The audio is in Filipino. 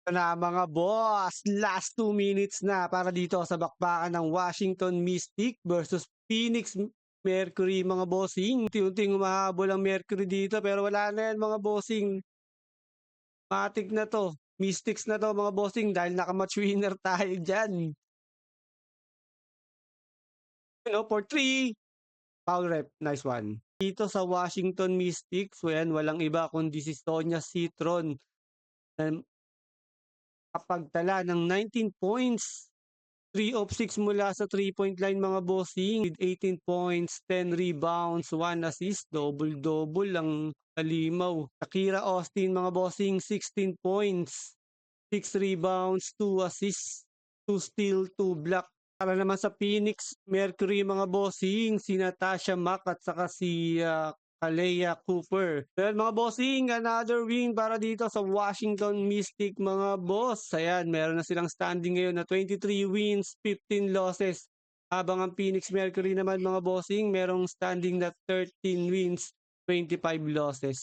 Ito na mga boss, last 2 minutes na para dito sa bakbakan ng Washington Mystic versus Phoenix Mercury mga bossing. Unti-unting humahabol ang Mercury dito pero wala na yan mga bossing. Matik na to. Mystics na to mga bossing dahil nakamatch winner tayo dyan. For 3, foul rep, nice one. Dito sa Washington Mystics, walang iba kundi si Sonia Citron na kapagtala ng 19 points. 3 of 6 mula sa 3-point line mga bossing. With 18 points, 10 rebounds, 1 assist. Double-double ang kalimaw. Akira Austin mga bossing, 16 points, 6 rebounds, 2 assists, 2 steal, 2 block. Para naman sa Phoenix Mercury mga bossing, si Natasha Mack at saka si Kalea Cooper. Well mga bossing, another win para dito sa Washington Mystic mga boss. Ayan, meron na silang standing ngayon na 23 wins, 15 losses. Habang ang Phoenix Mercury naman mga bossing, merong standing na 13 wins, 25 losses.